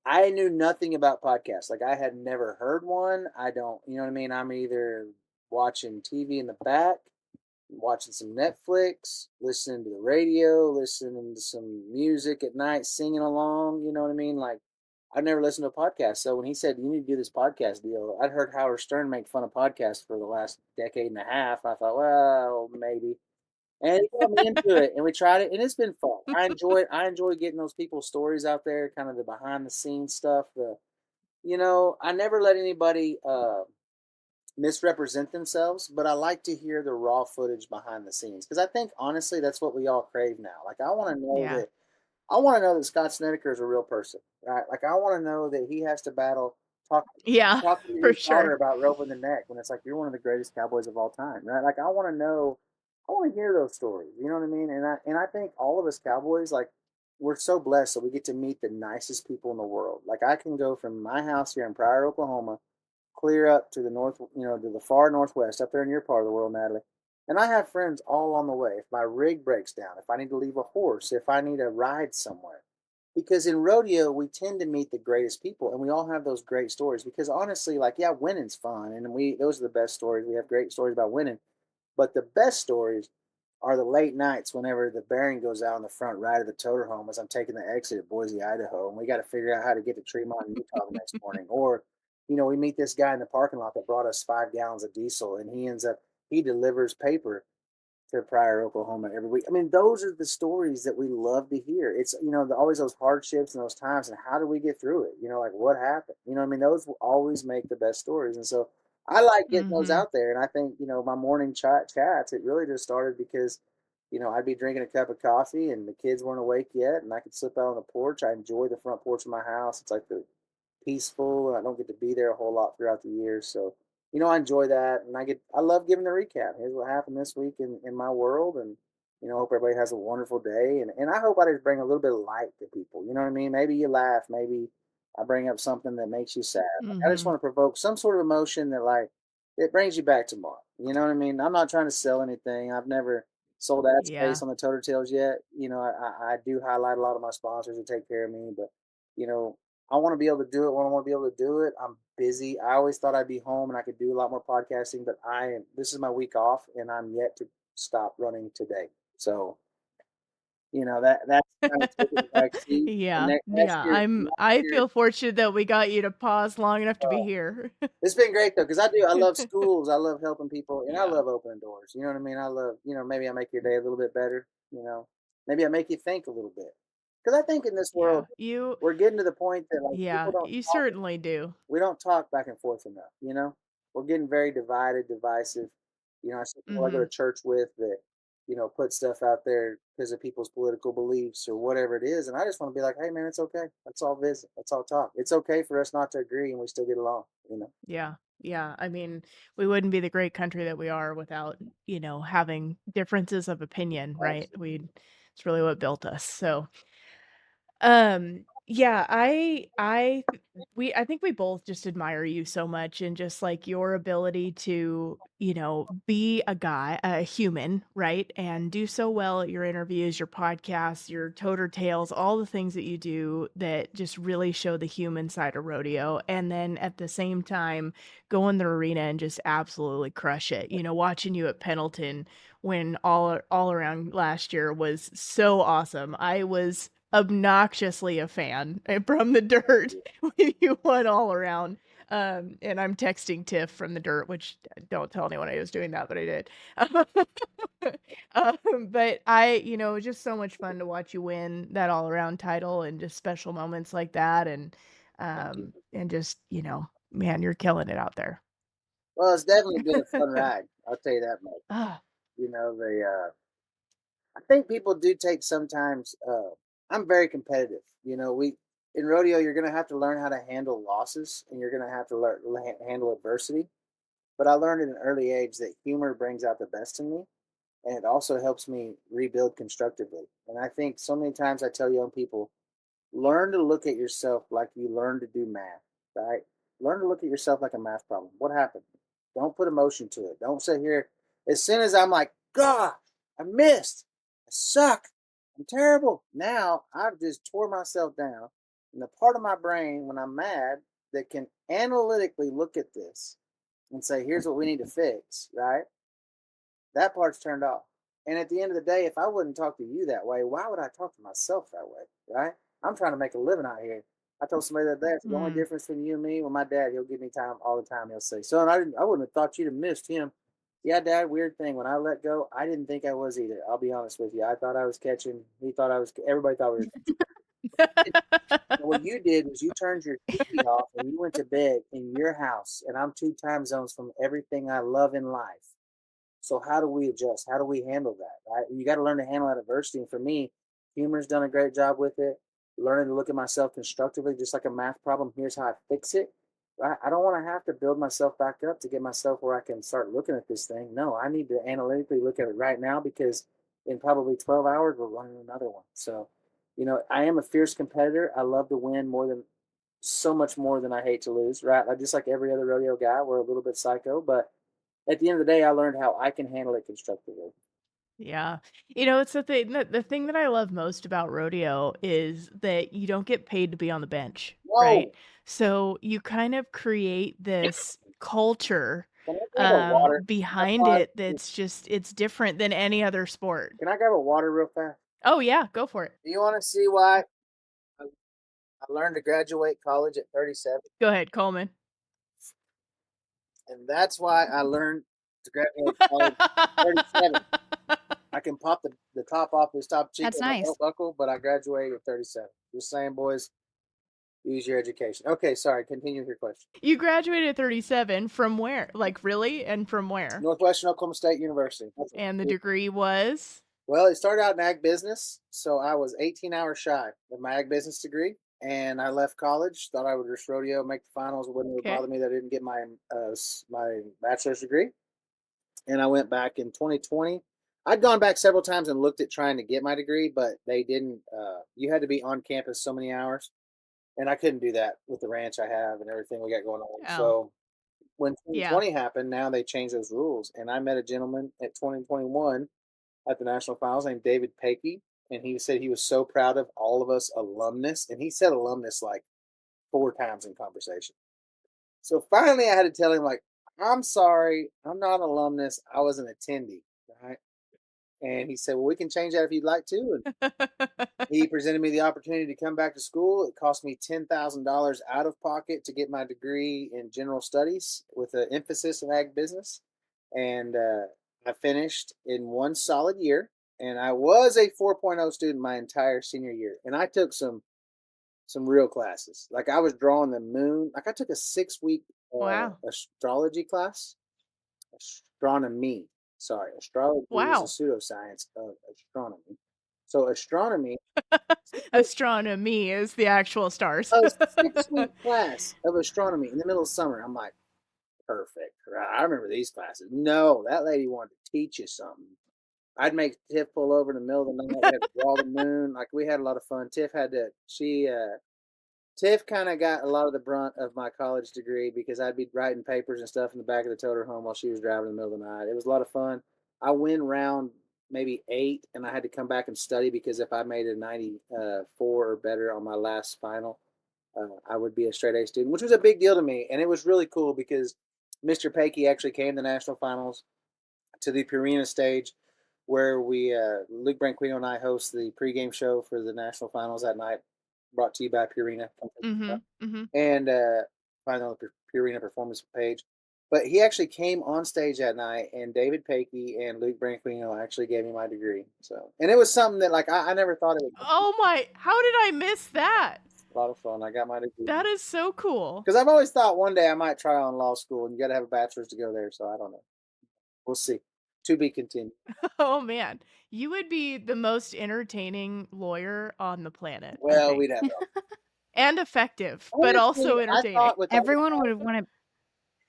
I knew nothing about podcasts. Like I had never heard one. I don't, you know what I mean? I'm either watching TV in the back, watching some Netflix, listening to the radio, listening to some music at night, singing along, you know what I mean? Like I've never listened to a podcast. So when he said you need to do this podcast deal, I'd heard Howard Stern make fun of podcasts for the last decade and a half. I thought, well, maybe. And he got me into it, and we tried it, and it's been fun. I enjoy getting those people's stories out there, kind of the behind the scenes stuff. I never let anybody misrepresent themselves, but I like to hear the raw footage behind the scenes because I think honestly that's what we all crave now. Like Yeah. I want to know that Scott Snedeker is a real person, right? Like I want to know that he has to battle talk Yeah, talking to for your daughter sure. about roping the neck when it's like you're one of the greatest cowboys of all time, right? Like I want to know, I want to hear those stories. You know what I mean? And I think all of us cowboys, like we're so blessed that we get to meet the nicest people in the world. Like I can go from my house here in Pryor, Oklahoma, clear up to the north, to the far northwest, up there in your part of the world, Natalie. And I have friends all on the way. If my rig breaks down, if I need to leave a horse, if I need a ride somewhere. Because in rodeo, we tend to meet the greatest people and we all have those great stories. Because honestly, like, yeah, winning's fun. And those are the best stories. We have great stories about winning. But the best stories are the late nights whenever the bearing goes out on the front right of the toter home as I'm taking the exit at Boise, Idaho, and we got to figure out how to get to Tremont, Utah the next morning. Or, we meet this guy in the parking lot that brought us 5 gallons of diesel, and he delivers paper to Pryor, Oklahoma every week. I mean, those are the stories that we love to hear. It's, always those hardships and those times, and how do we get through it? Like what happened? I mean, those will always make the best stories. And so I like getting those Mhm. out there. And I think, my morning chats, it really just started because, I'd be drinking a cup of coffee and the kids weren't awake yet, and I could slip out on the porch. I enjoy the front porch of my house. It's like the peaceful, and I don't get to be there a whole lot throughout the year. So, I enjoy that, and I love giving the recap. Here's what happened this week in my world, and hope everybody has a wonderful day, and I hope I just bring a little bit of light to people. You know what I mean? Maybe you laugh, maybe I bring up something that makes you sad. Like, I just Mhm. want to provoke some sort of emotion that like it brings you back tomorrow. You know what I mean? I'm not trying to sell anything. I've never sold ad Yeah. space on the Toter Tails yet. I do highlight a lot of my sponsors that take care of me, but you know, I want to be able to do it when I want to be able to do it. I'm busy. I always thought I'd be home and I could do a lot more podcasting, but this is my week off and I'm yet to stop running today. So, that's kind of taking the back seat. And Yeah, next yeah, year, I feel fortunate that we got you to pause long enough to be here. it's been great though, because I love schools. I love helping people and I Yeah, love opening doors. You know what I mean? I love, maybe I make your day a little bit better, maybe I make you think a little bit. Because I think in this yeah, world, we're getting to the point that like people yeah, don't you talk certainly do. we don't talk back and forth enough. We're getting very divided, divisive. I see people I go to Mhm. church with that, put stuff out there because of people's political beliefs or whatever it is. And I just want to be like, hey man, it's okay. Let's all visit. Let's all talk. It's okay for us not to agree and we still get along. Yeah, yeah, I mean, we wouldn't be the great country that we are without, having differences of opinion, right? Absolutely. It's really what built us, so, um Yeah, I think we both just admire you so much and just like your ability to, be a human, right? And do so well at your interviews, your podcasts, your Toter tales, all the things that you do that just really show the human side of rodeo. And then at the same time, go in the arena and just absolutely crush it. Watching you at Pendleton when all around last year was so awesome. I was obnoxiously a fan from the dirt when you won all around. And I'm texting Tiff from the dirt, which don't tell anyone I was doing that, but I did. But it was just so much fun to watch you win that all around title and just special moments like that. Thank you. And just, man, you're killing it out there. Well, it's definitely been a fun ride. I'll tell you that much. Ah, I think people do take sometimes. I'm very competitive. We in rodeo, you're going to have to learn how to handle losses, and you're going to have to handle adversity. But I learned at an early age that humor brings out the best in me, and it also helps me rebuild constructively. And I think so many times I tell young people, learn to look at yourself like you learn to do math, right? Learn to look at yourself like a math problem. What happened? Don't put emotion to it. Don't sit here. As soon as I'm like, God, I missed. I suck. I'm terrible. Now I've just tore myself down. And the part of my brain when I'm mad that can analytically look at this and say, here's what we need to fix, right? That part's turned off. And at the end of the day, if I wouldn't talk to you that way, why would I talk to myself that way? Right? I'm trying to make a living out here. I told somebody that day, the only mm. difference between you and me, well, my dad, he'll give me time all the time. He'll say, son, I wouldn't have thought you'd have missed him. Yeah, Dad, weird thing. When I let go, I didn't think I was either. I'll be honest with you. I thought I was catching. Everybody thought we were. What you did was you turned your TV off and you went to bed in your house. And I'm 2 time zones from everything I love in life. So how do we adjust? How do we handle that? Right? You got to learn to handle that adversity. And for me, humor's done a great job with it. Learning to look at myself constructively, just like a math problem. Here's how I fix it. Right? I don't want to have to build myself back up to get myself where I can start looking at this thing. No, I need to analytically look at it right now because in probably 12 hours we're running another one. So, I am a fierce competitor. I love to win so much more than I hate to lose. Right? Like just like every other rodeo guy, we're a little bit psycho, but at the end of the day, I learned how I can handle it constructively. Yeah. It's the thing that I love most about rodeo is that you don't get paid to be on the bench, right? Whoa! So you kind of create this culture Can I grab a water? I behind thought, it it's different than any other sport. can I grab a water real fast? Oh yeah, go for it. Do you want to see why I learned to graduate college at 37? Go ahead, Coleman. And that's why I learned to graduate college at 37. I can pop the top off this top cheek That's of my nice. belt buckle, but I graduated at 37. Just saying, boys, use your education. Okay, sorry. Continue with your question. You graduated at 37 from where? Like really? And from where? Northwestern Oklahoma State University. And the degree was? Well, it started out in ag business, so I was 18 hours shy of my ag business degree, and I left college. Thought I would just rodeo, make the finals. It wouldn't really Okay. bother me that I didn't get my bachelor's degree, and I went back in 2020. I'd gone back several times and looked at trying to get my degree, but they didn't. You had to be on campus so many hours, and I couldn't do that with the ranch I have and everything we got going on. Oh, So when yeah. 2020 happened, now they changed those rules, and I met a gentleman at 2021 at the national finals named David Pakey, and he said he was so proud of all of us alumnus, and he said alumnus like 4 times in conversation. So finally, I had to tell him like, I'm sorry, I'm not an alumnus. I was an attendee, right? And he said, well, we can change that if you'd like to. And he presented me the opportunity to come back to school. It cost me $10,000 out of pocket to get my degree in general studies with an emphasis in ag business. And I finished in one solid year. And I was a 4.0 student my entire senior year. And I took some real classes. Like I was drawing the moon. Like I took a 6 week Wow. astrology class. Astronomy. Sorry, astrology is a Wow. pseudoscience of astronomy. So astronomy, Astronomy is the actual stars. a 6 week class of astronomy in the middle of summer. I'm like, perfect. Right? I remember these classes. No, that lady wanted to teach you something. I'd make Tiff pull over in the middle of the night. We had to draw the moon. Like we had a lot of fun. Tiff had to. Tiff kind of got a lot of the brunt of my college degree because I'd be writing papers and stuff in the back of the Toter home while she was driving in the middle of the night. It was a lot of fun. I went round maybe 8, and I had to come back and study because if I made a 94 or better on my last final, I would be a straight A student, which was a big deal to me. And it was really cool because Mr. Pakey actually came to national finals to the Purina stage where Luke Branquino and I host the pregame show for the national finals that night, brought to you by Purina. Mm-hmm. Mm-hmm. And find on the Purina performance page. But he actually came on stage that night, and David Pakey and Luke Branquino actually gave me my degree. So, and it was something that like I never thought it would be. Oh my, how did I miss that? A lot of fun. I got my degree. That is so cool. Because I've always thought one day I might try on law school, and you got to have a bachelor's to go there. So I don't know. We'll see. To be continued. Oh man, you would be the most entertaining lawyer on the planet. I Well, think. we'd have. And effective, but also Honestly, I entertaining. thought Everyone would want to.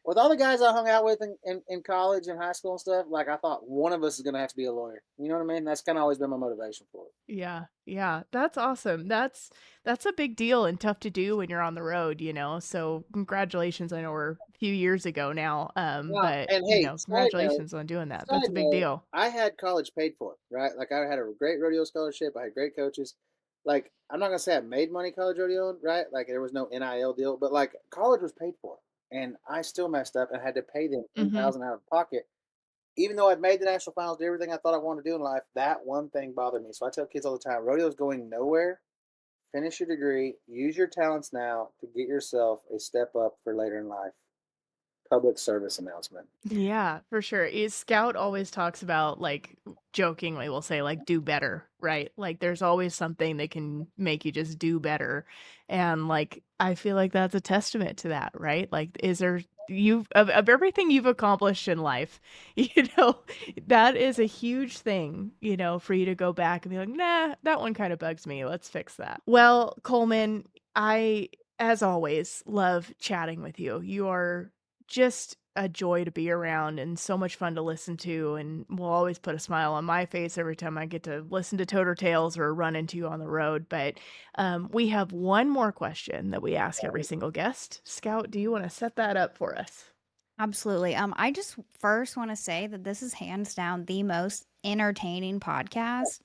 with all the guys I hung out with in college and high school and stuff, like I thought one of us is going to have to be a lawyer. You know what I mean? That's kind of always been my motivation for it. Yeah, yeah, that's awesome. That's a big deal and tough to do when you're on the road, you know. So congratulations. I know we're a few years ago now, Yeah, but and you hey, know, congratulations on doing that. That's a big deal. I had college paid for, right? Like I had a great rodeo scholarship. I had great coaches. Like I'm not gonna say I made money college rodeo, right? Like there was no NIL deal, but like college was paid for, and I still messed up and had to pay them Hmm. $10,000 out of pocket. Even though I'd made the national finals, did everything I thought I wanted to do in life, that one thing bothered me. So I tell kids all the time, rodeo's going nowhere. Finish your degree. Use your talents now to get yourself a step up for later in life. Public service announcement. Yeah, for sure. Scout always talks about like jokingly, we'll say like do better, right? Like there's always something that can make you just do better. And like I feel like that's a testament to that, right? Like is there you of everything you've accomplished in life, you know, that is a huge thing, you know, for you to go back and be like, nah, that one kind of bugs me. Let's fix that. Well, Coleman, I as always love chatting with you. You are just a joy to be around and so much fun to listen to, and will always put a smile on my face every time I get to listen to Toter Tales or run into you on the road. But we have one more question that we ask every single guest. Scout, do you want to set that up for us? Absolutely. I just first want to say that this is hands down the most entertaining podcast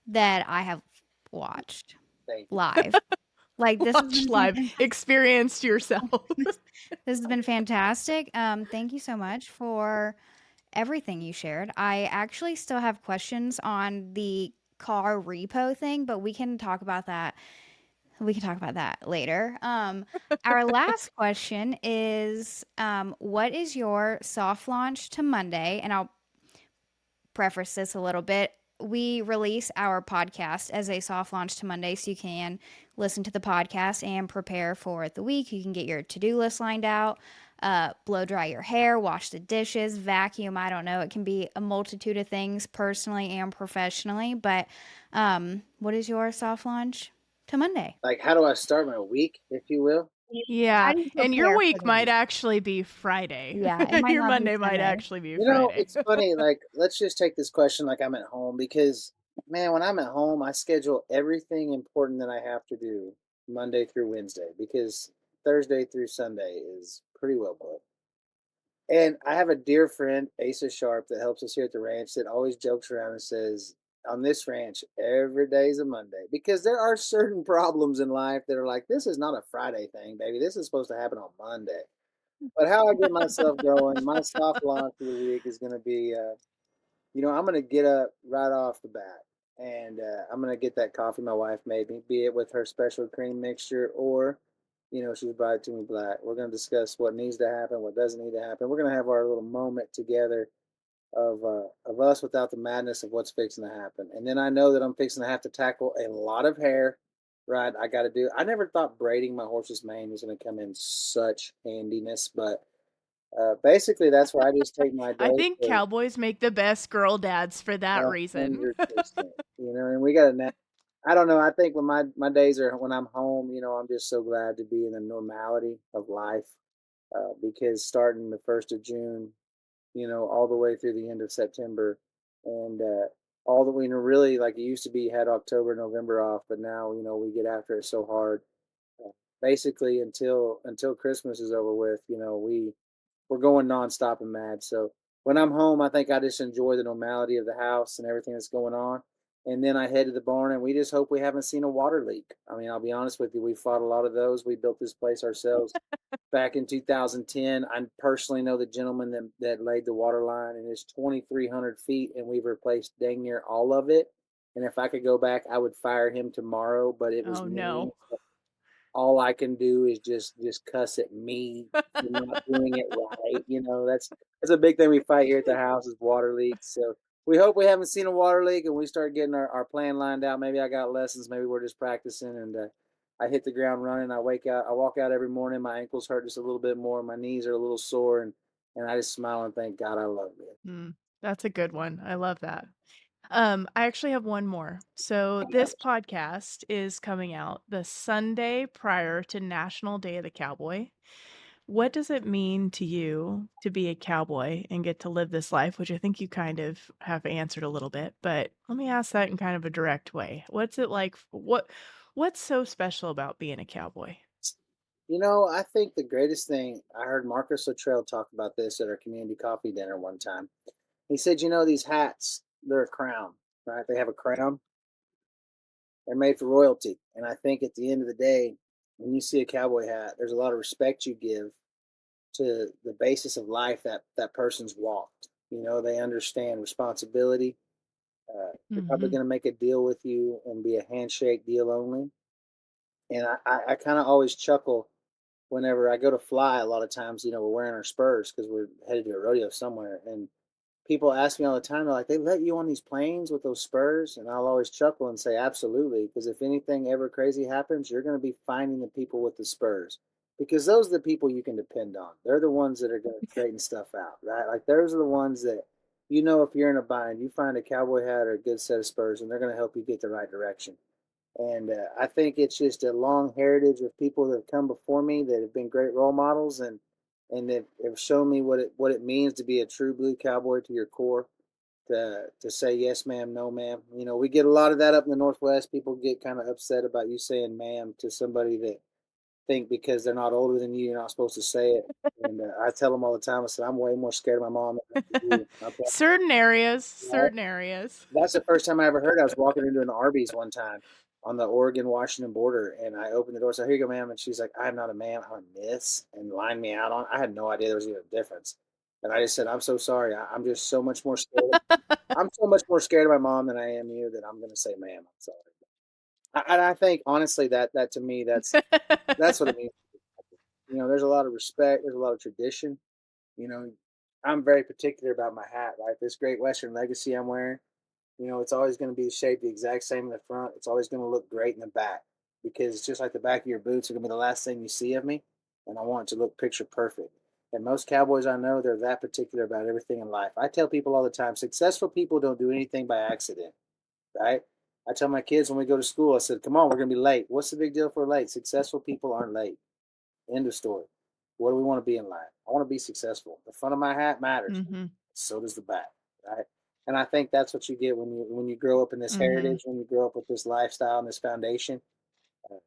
that I have watched Thank you. live. Like this has Watch been live, experienced yourself. this has been fantastic. Thank you so much for everything you shared. I actually still have questions on the car repo thing, but we can talk about that. We can talk about that later. Our last question is, what is your soft launch to Monday? And I'll preface this a little bit. We release our podcast as a soft launch to Monday, so you can listen to the podcast and prepare for the week. You can get your to-do list lined out, blow dry your hair, wash the dishes, vacuum. I don't know. It can be a multitude of things personally and professionally. But what is your soft launch to Monday? Like, how do I start my week, if you will? Yeah, How do you and your prepare for week the might week? actually be Friday. Yeah, it might Your not be Monday might Sunday. actually be You know, Friday. it's funny. Like, let's just take this question like I'm at home because, man, when I'm at home, I schedule everything important that I have to do Monday through Wednesday because Thursday through Sunday is pretty well booked. And I have a dear friend, Asa Sharp, that helps us here at the ranch that always jokes around and says, on this ranch, every day's a Monday because there are certain problems in life that are like, this is not a Friday thing, baby. This is supposed to happen on Monday. But how I get myself going, my soft launch for the week is going to be, I'm going to get up right off the bat and I'm going to get that coffee my wife made me, be it with her special cream mixture or, she's brought it to me black. We're going to discuss what needs to happen, what doesn't need to happen. We're going to have our little moment together of us without the madness of what's fixing to happen. And then I know that I'm fixing to have to tackle a lot of hair, right? I got to do. I never thought braiding my horse's mane was going to come in such handiness, but basically that's where I just take my I day think to cowboys make the best girl dads for that reason. 100%. And we got to. I don't know. I think when my days are when I'm home, I'm just so glad to be in the normality of life because starting the 1st of June, all the way through the end of September, and all the way, really like it used to be, you had October, November off, but now we get after it so hard. basically until Christmas is over with. We're going nonstop and mad. So when I'm home, I think I just enjoy the normality of the house and everything that's going on. And then I head to the barn and we just hope we haven't seen a water leak. I mean, I'll be honest with you, we fought a lot of those. We built this place ourselves back in 2010. I personally know the gentleman that laid the water line, and it's 2,300 feet, and we've replaced dang near all of it. And if I could go back, I would fire him tomorrow, but it was Oh me. no. All I can do is just cuss at me for not doing it right. That's a big thing we fight here at the house is water leaks. So we hope we haven't seen a water leak and we start getting our plan lined out. Maybe I got lessons. Maybe we're just practicing and I hit the ground running. I walk out every morning. My ankles hurt just a little bit more. My knees are a little sore and I just smile and thank God I love it. Mm, that's a good one. I love that. I actually have one more. So this podcast is coming out the Sunday prior to National Day of the Cowboy. What does it mean to you to be a cowboy and get to live this life? Which I think you kind of have answered a little bit, but let me ask that in kind of a direct way. What's it like? What's so special about being a cowboy? I think the greatest thing I heard Marcus Luttrell talk about this at our community coffee dinner one time. He said, these hats, they're a crown, right? They have a crown. They're made for royalty. And I think at the end of the day, when you see a cowboy hat, there's a lot of respect you give to the basis of life that person's walked. They understand responsibility. They're probably Mhm. going to make a deal with you and be a handshake deal only. And I kind of always chuckle whenever I go to fly. A lot of times, we're wearing our spurs because we're headed to a rodeo somewhere. And people ask me all the time, they're like, they let you on these planes with those spurs? And I'll always chuckle and say, absolutely. Because if anything ever crazy happens, you're going to be finding the people with the spurs because those are the people you can depend on. They're the ones that are going to straighten stuff out, right? Like, those are the ones that, if you're in a bind, you find a cowboy hat or a good set of spurs, and they're going to help you get the right direction. And I think it's just a long heritage of people that have come before me that have been great role models and have shown me what it means to be a true blue cowboy to your core. To say yes, ma'am, no, ma'am. We get a lot of that up in the Northwest. People get kind of upset about you saying ma'am to somebody that think because they're not older than you, you're not supposed to say it. And I tell them all the time. I said I'm way more scared of my mom than I am of you. Certain areas, Right? certain areas. That's the first time I ever heard. I was walking into an Arby's one time on the Oregon-Washington border, and I opened the door. So here you go, ma'am. And she's like, "I'm not a ma'am, I'm a miss," and lined me out on. I had no idea there was even a difference, and I just said, "I'm so sorry. I'm just so much more scared. I'm so much more scared of my mom than I am you that I'm going to say, ma'am. I'm sorry." And I think honestly that to me that's what it means. There's a lot of respect. There's a lot of tradition. You know, I'm very particular about my hat. Right, this Great Western Legacy I'm wearing. It's always going to be shaped the exact same in the front. It's always going to look great in the back because it's just like the back of your boots are going to be the last thing you see of me. And I want it to look picture perfect. And most cowboys I know, they're that particular about everything in life. I tell people all the time successful people don't do anything by accident, right? I tell my kids when we go to school, I said, come on, we're going to be late. What's the big deal if we're late? Successful people aren't late. End of story. What do we want to be in life? I want to be successful. The front of my hat matters. Mhm. So does the back, right? And I think that's what you get when you grow up in this Mhm. heritage, when you grow up with this lifestyle and this foundation.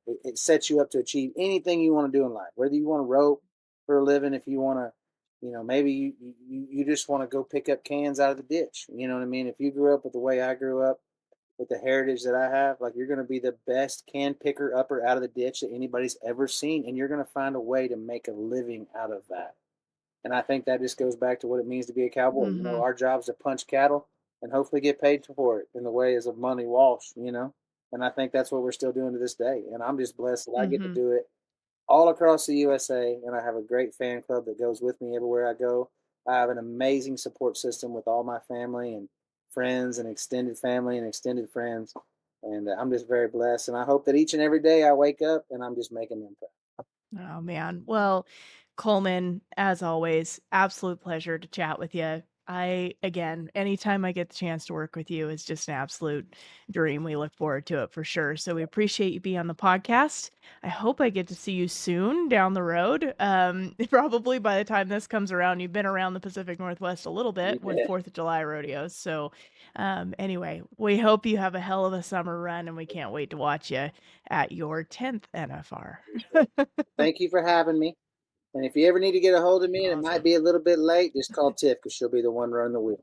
It sets you up to achieve anything you want to do in life. Whether you want to rope for a living, if you want to, maybe you just want to go pick up cans out of the ditch. You know what I mean? If you grew up with the way I grew up, with the heritage that I have, like you're going to be the best can picker upper out of the ditch that anybody's ever seen, and you're going to find a way to make a living out of that. And I think that just goes back to what it means to be a cowboy. Mhm. Our job is to punch cattle and hopefully get paid for it in the ways of money Walsh. And I think that's what we're still doing to this day. And I'm just blessed that I get to Mhm. do it all across the USA. And I have a great fan club that goes with me everywhere I go. I have an amazing support system with all my family and friends and extended family and extended friends. And I'm just very blessed. And I hope that each and every day I wake up and I'm just making them proud. Oh man. Well, Coleman, as always, absolute pleasure to chat with you. Again, anytime I get the chance to work with you is just an absolute dream. We look forward to it for sure. So we appreciate you being on the podcast. I hope I get to see you soon down the road. Probably by the time this comes around, you've been around the Pacific Northwest a little bit with 4th of July rodeos. So anyway, we hope you have a hell of a summer run, and we can't wait to watch you at your 10th NFR. Thank you for having me. And if you ever need to get a hold of me and it might Awesome. be a little bit late, just call Tiff because she'll be the one running the wheel.